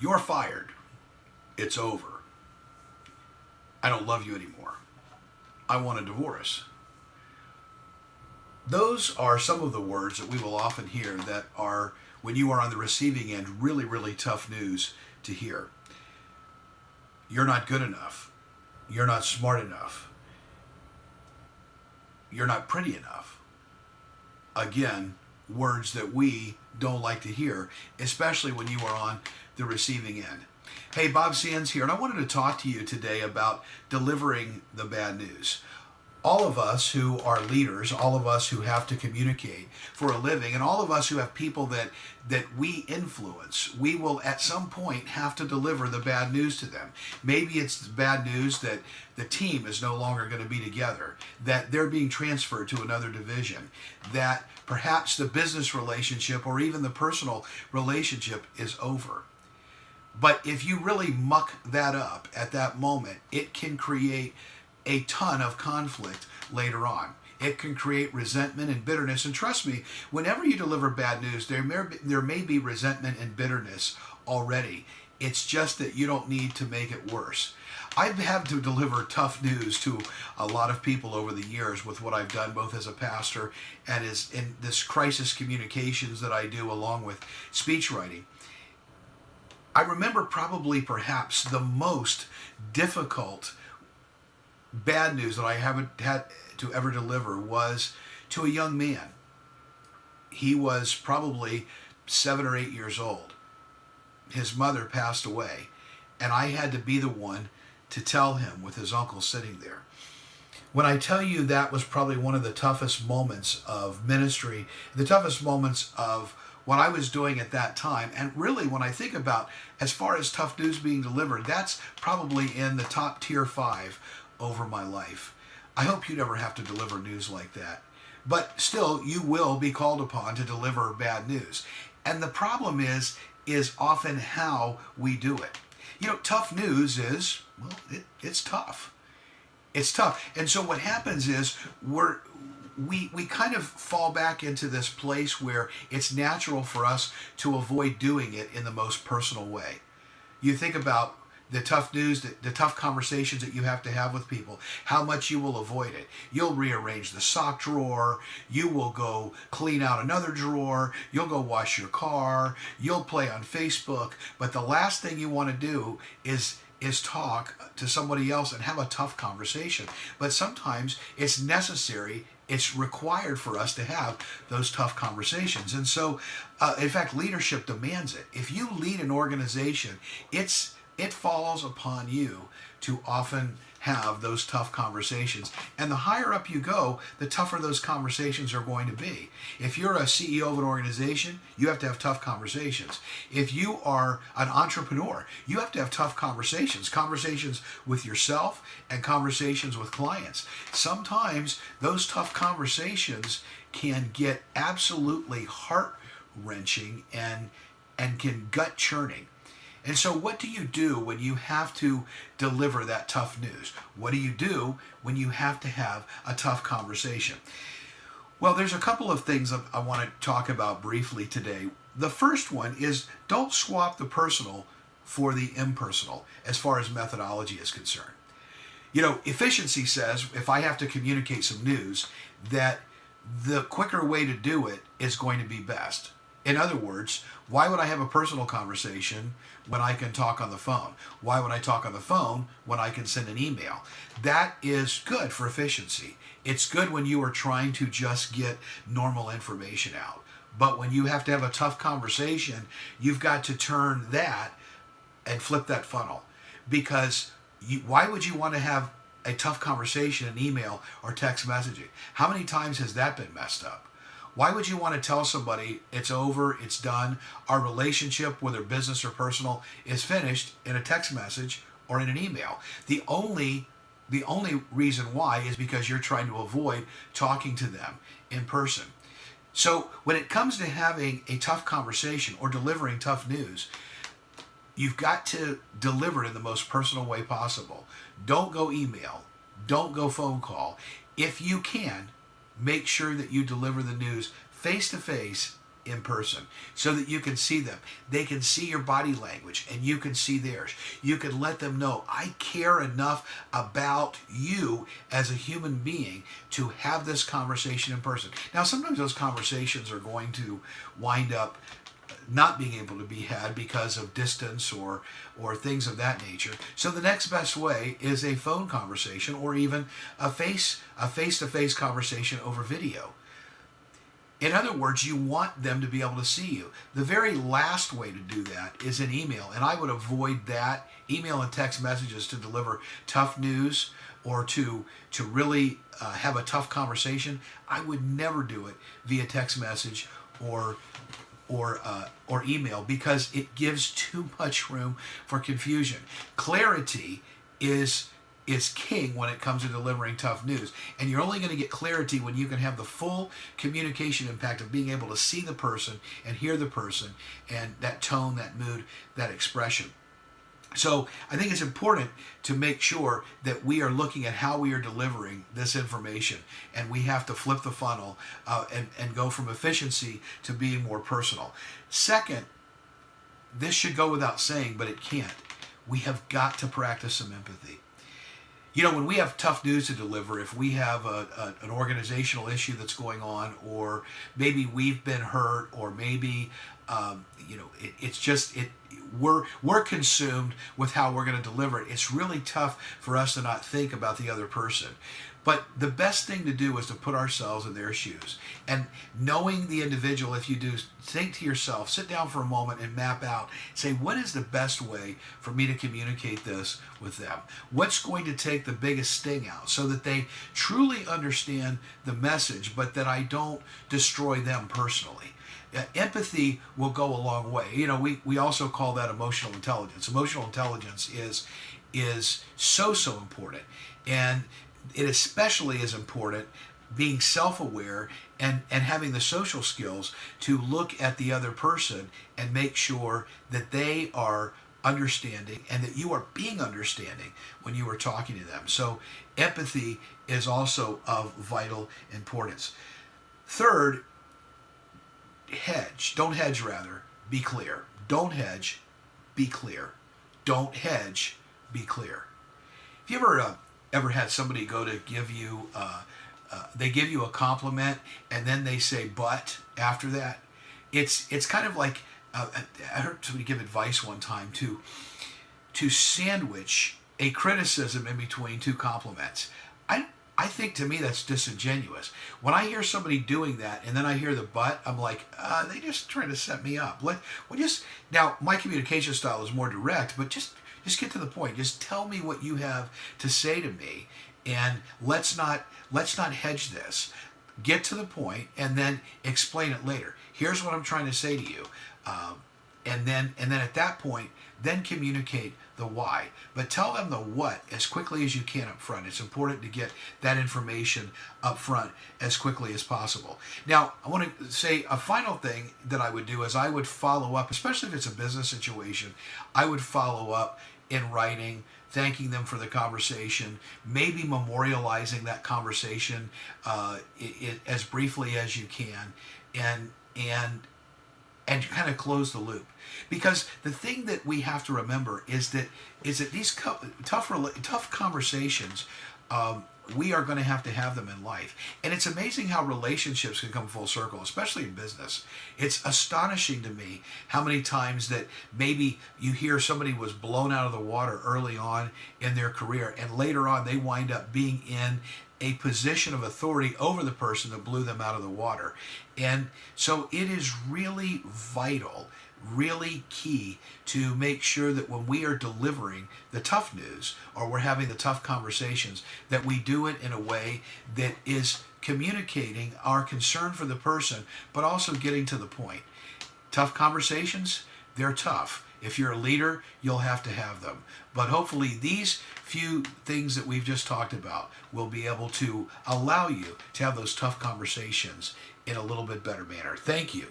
You're fired. It's over. I don't love you anymore. I want a divorce. Those are some of the words that we will often hear that are, when you are on the receiving end, really, really tough news to hear. You're not good enough. You're not smart enough. You're not pretty enough. Again, words that we don't like to hear, especially when you are on the receiving end. Hey, Bob Sands here, and I wanted to talk to you today about delivering the bad news. All of us who are leaders, all of us who have to communicate for a living, and all of us who have people that we influence, we will at some point have to deliver the bad news to them. Maybe it's the bad news that the team is no longer going to be together, that they're being transferred to another division, that perhaps the business relationship or even the personal relationship is over. But if you really muck that up at that moment, it can create a ton of conflict later on. It can create resentment and bitterness. And trust me, whenever you deliver bad news, there may be resentment and bitterness already. It's just that you don't need to make it worse. I've had to deliver tough news to a lot of people over the years with what I've done, both as a pastor and as in this crisis communications that I do along with speech writing. I remember perhaps the most difficult bad news that I haven't had to ever deliver was to a young man. He was probably 7 or 8 years old. His mother passed away, and I had to be the one to tell him with his uncle sitting there. When I tell you that was probably one of the toughest moments of ministry, the toughest moments of what I was doing at that time, and really when I think about as far as tough news being delivered, that's probably in the top tier 5 over my life. I hope you never have to deliver news like that. But still, you will be called upon to deliver bad news. And the problem is often how we do it. You know, tough news is, well, it's tough. It's tough. And so what happens is we kind of fall back into this place where it's natural for us to avoid doing it in the most personal way. You think about the tough news, the tough conversations that you have to have with people, how much you will avoid it. You'll rearrange the sock drawer, you will go clean out another drawer, you'll go wash your car, you'll play on Facebook, but the last thing you want to do is talk to somebody else and have a tough conversation. But sometimes it's necessary, it's required for us to have those tough conversations. And so, in fact, leadership demands it. If you lead an organization, it falls upon you to often have those tough conversations. And the higher up you go, the tougher those conversations are going to be. If you're a CEO of an organization, you have to have tough conversations. If you are an entrepreneur, you have to have tough conversations with yourself and conversations with clients. Sometimes those tough conversations can get absolutely heart-wrenching and can gut-churning. And so what do you do when you have to deliver that tough news? What do you do when you have to have a tough conversation? Well, there's a couple of things I want to talk about briefly today. The first one is don't swap the personal for the impersonal as far as methodology is concerned. You know, efficiency says if I have to communicate some news, that the quicker way to do it is going to be best. In other words, why would I have a personal conversation when I can talk on the phone? Why would I talk on the phone when I can send an email? That is good for efficiency. It's good when you are trying to just get normal information out. But when you have to have a tough conversation, you've got to turn that and flip that funnel. Because why would you want to have a tough conversation in email or text messaging? How many times has that been messed up? Why would you want to tell somebody it's over, it's done, our relationship, whether business or personal, is finished in a text message or in an email? The only reason why is because you're trying to avoid talking to them in person. So when it comes to having a tough conversation or delivering tough news, you've got to deliver it in the most personal way possible. Don't go email. Don't go phone call. If you can, make sure that you deliver the news face-to-face in person so that you can see them. They can see your body language and you can see theirs. You can let them know, I care enough about you as a human being to have this conversation in person. Now, sometimes those conversations are going to wind up not being able to be had because of distance or things of that nature. So the next best way is a phone conversation or even a face-to-face conversation over video. In other words, you want them to be able to see you. The very last way to do that is an email, and I would avoid that, email and text messages to deliver tough news or to really have a tough conversation. I would never do it via text message or email because it gives too much room for confusion. Clarity is king when it comes to delivering tough news. And you're only going to get clarity when you can have the full communication impact of being able to see the person and hear the person and that tone, that mood, that expression. So I think it's important to make sure that we are looking at how we are delivering this information, and we have to flip the funnel and go from efficiency to being more personal. Second, this should go without saying, but it can't. We have got to practice some empathy. You know, when we have tough news to deliver, if we have an organizational issue that's going on, or maybe we've been hurt, or maybe we're consumed with how we're going to deliver it. It's really tough for us to not think about the other person. But the best thing to do is to put ourselves in their shoes. And knowing the individual, if you do, think to yourself, sit down for a moment and map out, say, what is the best way for me to communicate this with them? What's going to take the biggest sting out so that they truly understand the message, but that I don't destroy them personally? Empathy will go a long way. You know, we also call that emotional intelligence. Emotional intelligence is so important. And it especially is important being self-aware and having the social skills to look at the other person and make sure that they are understanding and that you are being understanding when you are talking to them. So empathy is also of vital importance. Third, hedge. Don't hedge, rather. Be clear. Don't hedge. Be clear. Don't hedge. Be clear. Have you ever had somebody go to give you, they give you a compliment and then they say but after that? It's kind of like, I heard somebody give advice one time to sandwich a criticism in between two compliments. I think, to me, that's disingenuous. When I hear somebody doing that and then I hear the but, I'm like, they just trying to set me up. Now, my communication style is more direct, but just get to the point. Just tell me what you have to say to me, and let's not hedge this. Get to the point and then explain it later. Here's what I'm trying to say to you, and then at that point, then communicate the why. But tell them the what as quickly as you can up front. It's important to get that information up front as quickly as possible. Now, I want to say a final thing that I would do is I would follow up, especially if it's a business situation, I would follow up in writing, thanking them for the conversation, maybe memorializing that conversation as briefly as you can, and kind of close the loop. Because the thing that we have to remember is that these tough conversations, we are going to have them in life. And it's amazing how relationships can come full circle, especially in business. It's astonishing to me how many times that maybe you hear somebody was blown out of the water early on in their career, and later on they wind up being in a position of authority over the person that blew them out of the water. And so it is really vital, really key to make sure that when we are delivering the tough news or we're having the tough conversations, that we do it in a way that is communicating our concern for the person, but also getting to the point. Tough conversations, they're tough. If you're a leader, you'll have to have them. But hopefully these few things that we've just talked about will be able to allow you to have those tough conversations in a little bit better manner. Thank you.